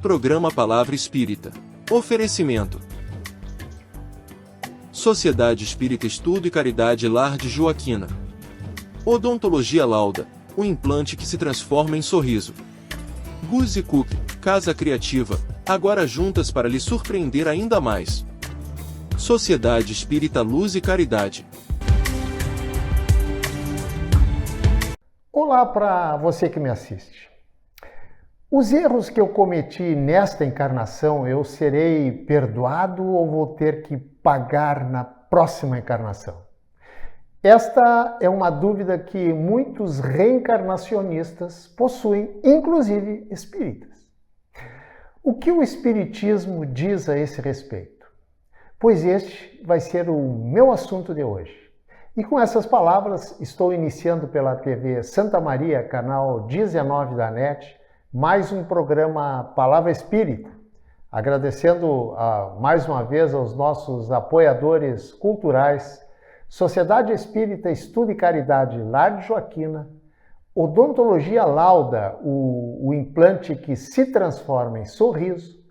Programa Palavra Espírita. Oferecimento: Sociedade Espírita Estudo e Caridade Lar de Joaquina. Odontologia Lauda, o implante que se transforma em sorriso. Guzzi Cook, Casa Criativa, agora juntas para lhe surpreender ainda mais. Sociedade Espírita Luz e Caridade. Olá para você que me assiste. Os erros que eu cometi nesta encarnação, eu serei perdoado ou vou ter que pagar na próxima encarnação? Esta é uma dúvida que muitos reencarnacionistas possuem, inclusive espíritas. O que o Espiritismo diz a esse respeito? Pois este vai ser o meu assunto de hoje. E com essas palavras, estou iniciando pela TV Santa Maria, canal 19 da NET, mais um programa Palavra Espírita, agradecendo mais uma vez aos nossos apoiadores culturais, Sociedade Espírita Estudo e Caridade Lar de Joaquina, Odontologia Lauda, o implante que se transforma em sorriso,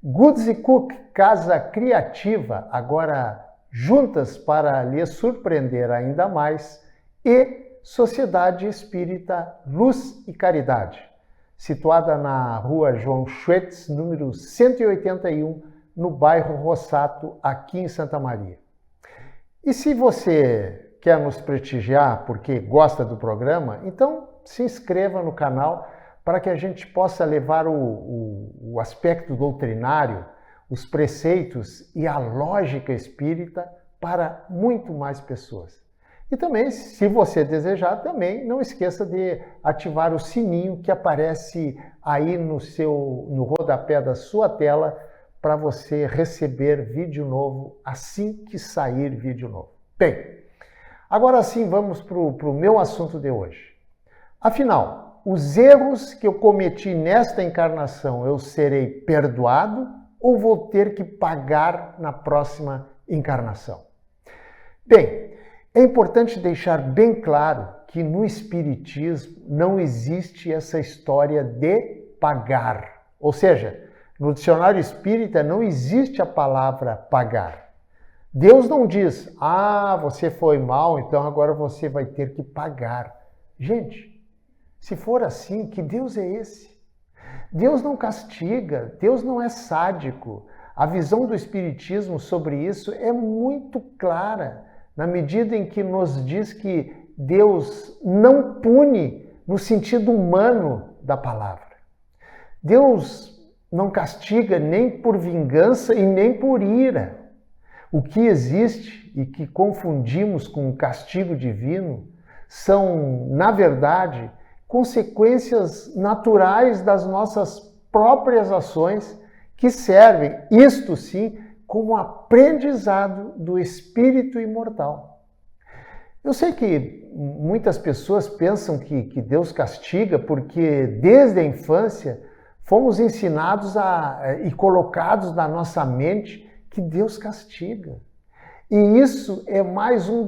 Guzzi Cook, Casa Criativa, agora juntas para lhe surpreender ainda mais, e Sociedade Espírita Luz e Caridade, situada na rua João Schwetz, número 181, no bairro Rossato, aqui em Santa Maria. E se você quer nos prestigiar porque gosta do programa, então se inscreva no canal para que a gente possa levar o aspecto doutrinário, os preceitos e a lógica espírita para muito mais pessoas. E também, se você desejar, também não esqueça de ativar o sininho que aparece aí no rodapé da sua tela para você receber vídeo novo assim que sair vídeo novo. Bem, agora sim vamos para o meu assunto de hoje. Afinal, os erros que eu cometi nesta encarnação, eu serei perdoado ou vou ter que pagar na próxima encarnação? Bem, é importante deixar bem claro que no Espiritismo não existe essa história de pagar. Ou seja, no dicionário espírita não existe a palavra pagar. Deus não diz, você foi mal, então agora você vai ter que pagar. Gente, se for assim, que Deus é esse? Deus não castiga, Deus não é sádico. A visão do Espiritismo sobre isso é muito clara, na medida em que nos diz que Deus não pune no sentido humano da palavra. Deus não castiga nem por vingança e nem por ira. O que existe e que confundimos com o castigo divino são, na verdade, consequências naturais das nossas próprias ações que servem, isto sim, como aprendizado do espírito imortal. Eu sei que muitas pessoas pensam que Deus castiga porque desde a infância fomos ensinados e colocados na nossa mente que Deus castiga. E isso é mais um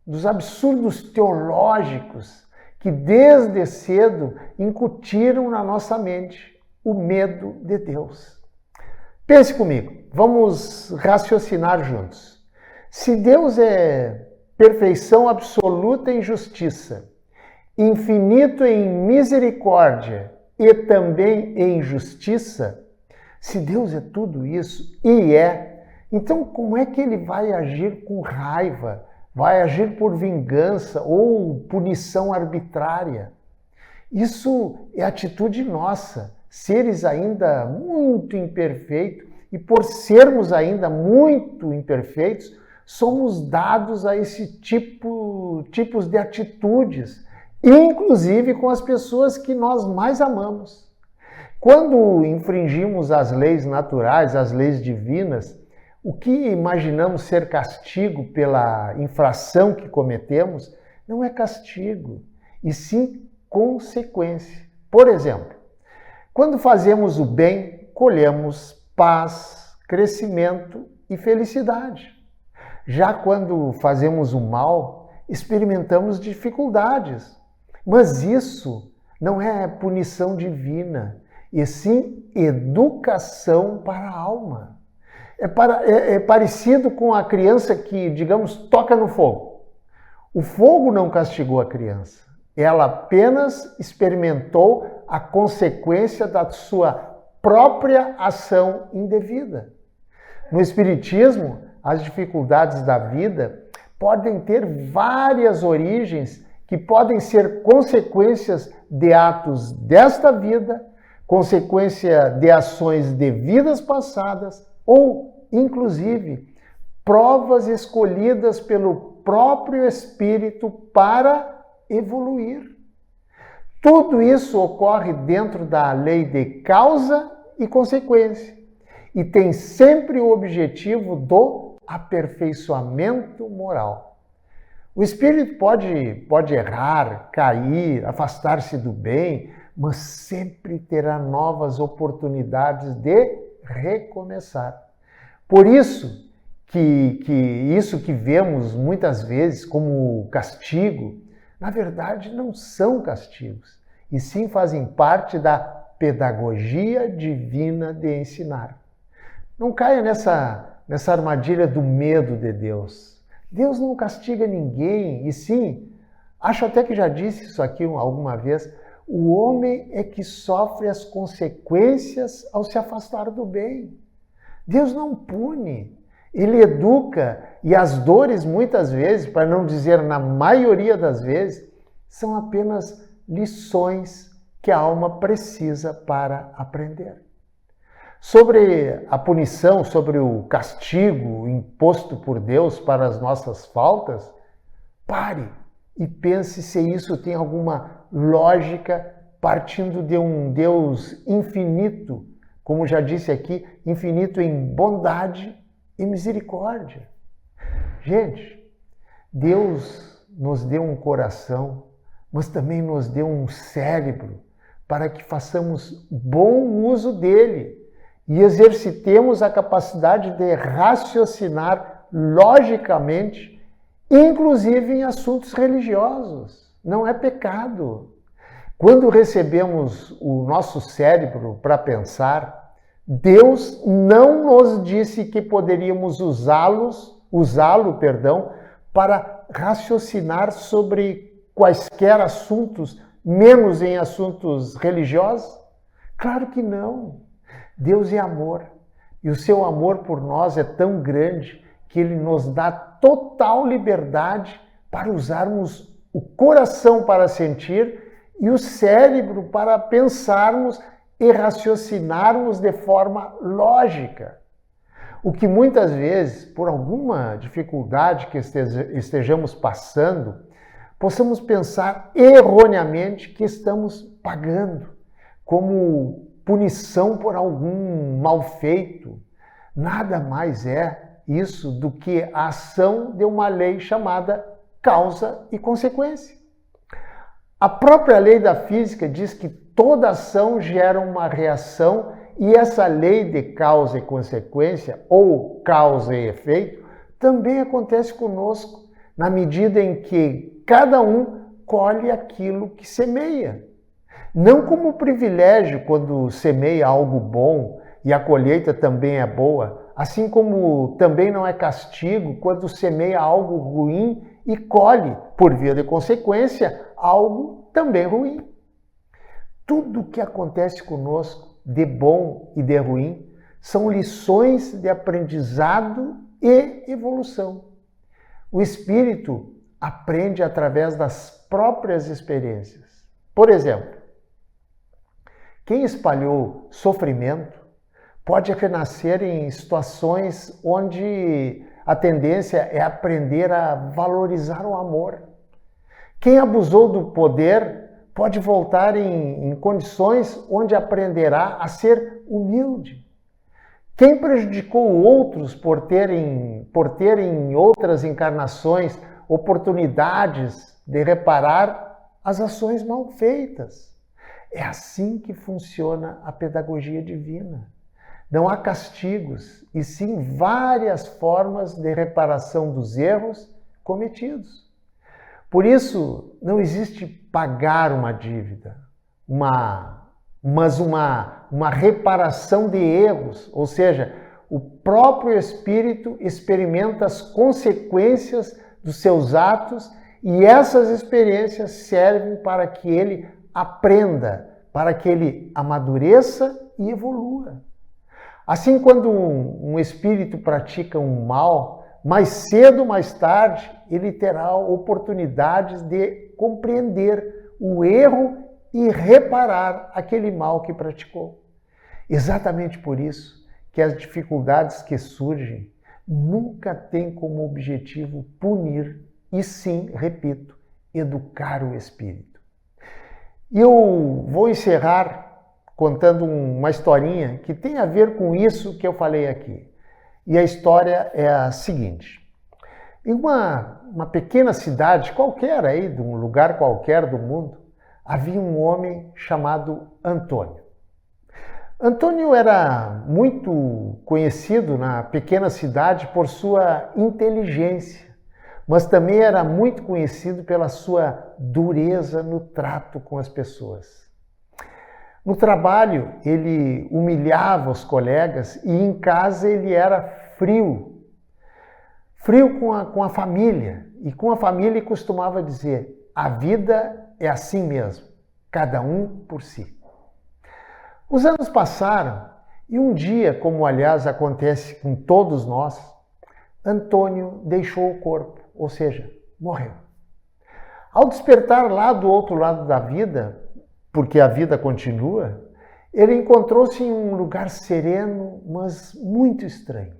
dos absurdos teológicos que desde cedo incutiram na nossa mente o medo de Deus. Pense comigo, vamos raciocinar juntos. Se Deus é perfeição absoluta em justiça, infinito em misericórdia e também em justiça, se Deus é tudo isso e então como é que ele vai agir com raiva, vai agir por vingança ou punição arbitrária? Isso é atitude nossa, seres ainda muito imperfeitos, e por sermos ainda muito imperfeitos, somos dados a esse tipos de atitudes, inclusive com as pessoas que nós mais amamos. Quando infringimos as leis naturais, as leis divinas, o que imaginamos ser castigo pela infração que cometemos não é castigo, e sim consequência. Por exemplo, quando fazemos o bem, colhemos paz, crescimento e felicidade. Já quando fazemos o mal, experimentamos dificuldades. Mas isso não é punição divina. e sim educação para a alma. É parecido com a criança que, digamos, toca no fogo. O fogo não castigou a criança. Ela apenas experimentou a consequência da sua própria ação indevida. No Espiritismo, as dificuldades da vida podem ter várias origens que podem ser consequências de atos desta vida, consequência de ações de vidas passadas ou, inclusive, provas escolhidas pelo próprio espírito para evoluir. Tudo isso ocorre dentro da lei de causa e consequência e tem sempre o objetivo do aperfeiçoamento moral. O espírito pode errar, cair, afastar-se do bem, mas sempre terá novas oportunidades de recomeçar. Por isso que isso que vemos muitas vezes como castigo, na verdade não são castigos, e sim fazem parte da pedagogia divina de ensinar. Não caia nessa armadilha do medo de Deus. Deus não castiga ninguém, e sim, acho até que já disse isso aqui alguma vez, o homem é que sofre as consequências ao se afastar do bem. Deus não pune, Ele educa, e as dores muitas vezes, para não dizer na maioria das vezes, são apenas lições que a alma precisa para aprender. Sobre a punição, sobre o castigo imposto por Deus para as nossas faltas, pare e pense se isso tem alguma lógica partindo de um Deus infinito, como já disse aqui, infinito em bondade e misericórdia. Gente, Deus nos deu um coração, mas também nos deu um cérebro para que façamos bom uso dele e exercitemos a capacidade de raciocinar logicamente, inclusive em assuntos religiosos. Não é pecado. Quando recebemos o nosso cérebro para pensar, Deus não nos disse que poderíamos usá-lo, para raciocinar sobre quaisquer assuntos, menos em assuntos religiosos? Claro que não. Deus é amor, e o seu amor por nós é tão grande que ele nos dá total liberdade para usarmos o coração para sentir e o cérebro para pensarmos e raciocinarmos de forma lógica. O que muitas vezes, por alguma dificuldade que estejamos passando, possamos pensar erroneamente que estamos pagando como punição por algum mal feito. Nada mais é isso do que a ação de uma lei chamada causa e consequência. A própria lei da física diz que toda ação gera uma reação e essa lei de causa e consequência, ou causa e efeito, também acontece conosco, na medida em que cada um colhe aquilo que semeia. Não como privilégio quando semeia algo bom e a colheita também é boa, assim como também não é castigo quando semeia algo ruim e colhe, por via de consequência, algo também ruim. Tudo o que acontece conosco, de bom e de ruim, são lições de aprendizado e evolução. O espírito aprende através das próprias experiências. Por exemplo, quem espalhou sofrimento pode renascer em situações onde a tendência é aprender a valorizar o amor. Quem abusou do poder pode voltar em condições onde aprenderá a ser humilde. Quem prejudicou outros por ter em outras encarnações oportunidades de reparar as ações mal feitas. É assim que funciona a pedagogia divina. Não há castigos, e sim várias formas de reparação dos erros cometidos. Por isso, não existe pagar uma dívida, mas uma uma reparação de erros, ou seja, o próprio espírito experimenta as consequências dos seus atos e essas experiências servem para que ele aprenda, para que ele amadureça e evolua. Assim, quando um espírito pratica um mal, mais cedo ou mais tarde, ele terá oportunidades de compreender o erro e reparar aquele mal que praticou. Exatamente por isso que as dificuldades que surgem nunca têm como objetivo punir, e sim, repito, educar o espírito. E eu vou encerrar contando uma historinha que tem a ver com isso que eu falei aqui. E a história é a seguinte. Em uma pequena cidade qualquer aí, de um lugar qualquer do mundo, havia um homem chamado Antônio. Antônio era muito conhecido na pequena cidade por sua inteligência, mas também era muito conhecido pela sua dureza no trato com as pessoas. No trabalho, ele humilhava os colegas e em casa ele era frio. Frio com a família. E com a família ele costumava dizer: a vida é assim mesmo, cada um por si. Os anos passaram e um dia, como aliás acontece com todos nós, Antônio deixou o corpo, ou seja, morreu. Ao despertar lá do outro lado da vida, porque a vida continua, ele encontrou-se em um lugar sereno, mas muito estranho.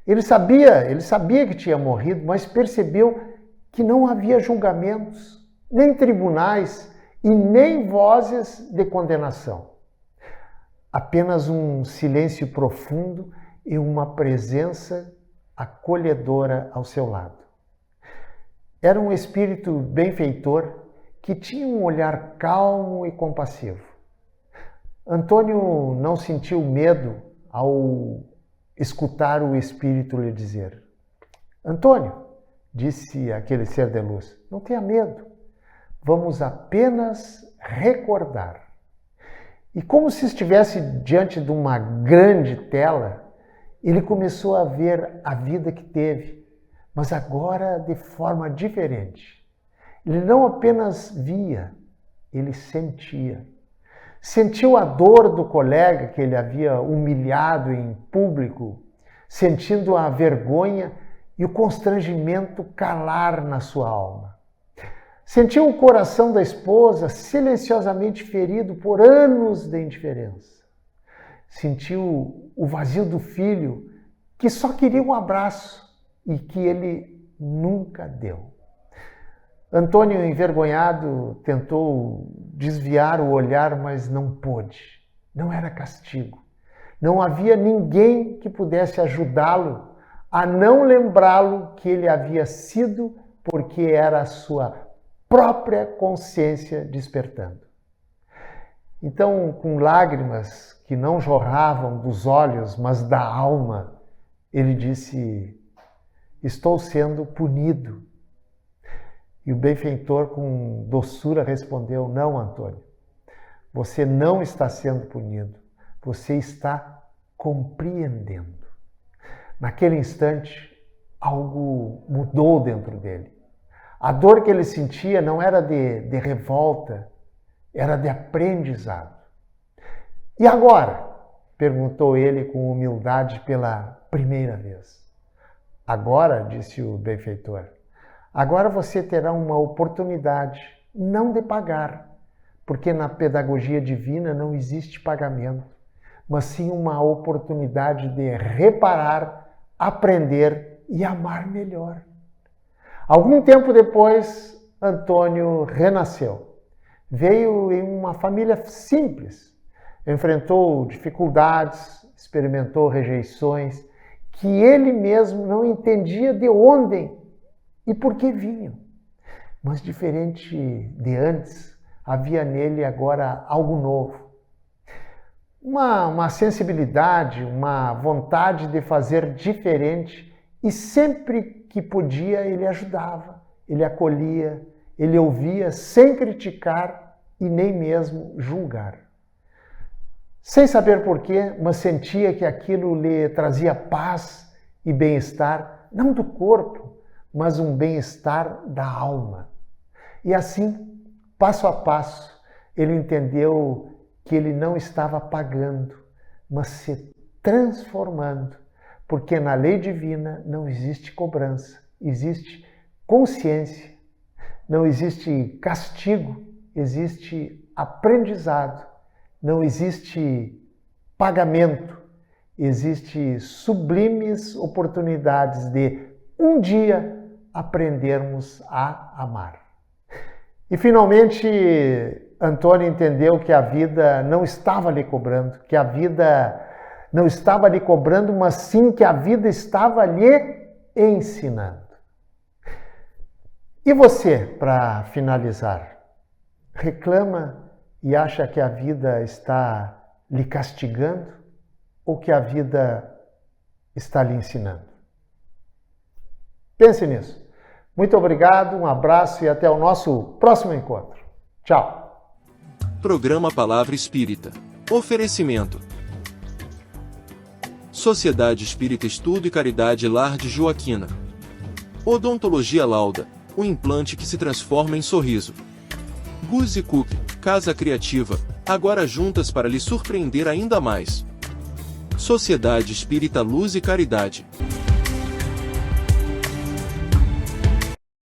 Ele sabia que tinha morrido, mas percebeu que não havia julgamentos, nem tribunais e nem vozes de condenação. Apenas um silêncio profundo e uma presença acolhedora ao seu lado. Era um espírito benfeitor que tinha um olhar calmo e compassivo. Antônio não sentiu medo ao escutar o espírito lhe dizer: Antônio, disse aquele ser de luz, não tenha medo, vamos apenas recordar. E como se estivesse diante de uma grande tela, ele começou a ver a vida que teve, mas agora de forma diferente. Ele não apenas via, ele sentia. Sentiu a dor do colega que ele havia humilhado em público, sentindo a vergonha e o constrangimento calar na sua alma. Sentiu o coração da esposa silenciosamente ferido por anos de indiferença. Sentiu o vazio do filho que só queria um abraço e que ele nunca deu. Antônio, envergonhado, tentou desviar o olhar, mas não pôde. Não era castigo. Não havia ninguém que pudesse ajudá-lo a não lembrá-lo que ele havia sido, porque era a sua própria consciência despertando. Então, com lágrimas que não jorravam dos olhos, mas da alma, ele disse: estou sendo punido. E o benfeitor, com doçura, respondeu: não, Antônio, você não está sendo punido, você está compreendendo. Naquele instante, algo mudou dentro dele. A dor que ele sentia não era de revolta, era de aprendizado. E agora? Perguntou ele com humildade pela primeira vez. Agora, disse o benfeitor, agora você terá uma oportunidade, não de pagar, porque na pedagogia divina não existe pagamento, mas sim uma oportunidade de reparar, aprender e amar melhor. Algum tempo depois, Antônio renasceu. Veio em uma família simples, enfrentou dificuldades, experimentou rejeições que ele mesmo não entendia de onde e por que vinham. Mas diferente de antes, havia nele agora algo novo. Uma sensibilidade, uma vontade de fazer diferente, e sempre que podia ele ajudava, ele acolhia, ele ouvia sem criticar e nem mesmo julgar. sem saber porquê, mas sentia que aquilo lhe trazia paz e bem-estar, não do corpo, mas um bem-estar da alma. E assim, passo a passo, ele entendeu que ele não estava pagando, mas se transformando, porque na lei divina não existe cobrança, existe consciência, não existe castigo, existe aprendizado, não existe pagamento, existe sublimes oportunidades de um dia aprendermos a amar. E finalmente Antônio entendeu que a vida não estava lhe cobrando, que a vida não estava lhe cobrando, mas sim que a vida estava lhe ensinando. E você, para finalizar, reclama e acha que a vida está lhe castigando ou que a vida está lhe ensinando? Pense nisso. Muito obrigado, um abraço e até o nosso próximo encontro. Tchau. Programa Palavra Espírita. Oferecimento: Sociedade Espírita Estudo e Caridade Lar de Joaquina. Odontologia Lauda, o implante que se transforma em sorriso. Guzzi Cookie, Casa Criativa, agora juntas para lhe surpreender ainda mais. Sociedade Espírita Luz e Caridade.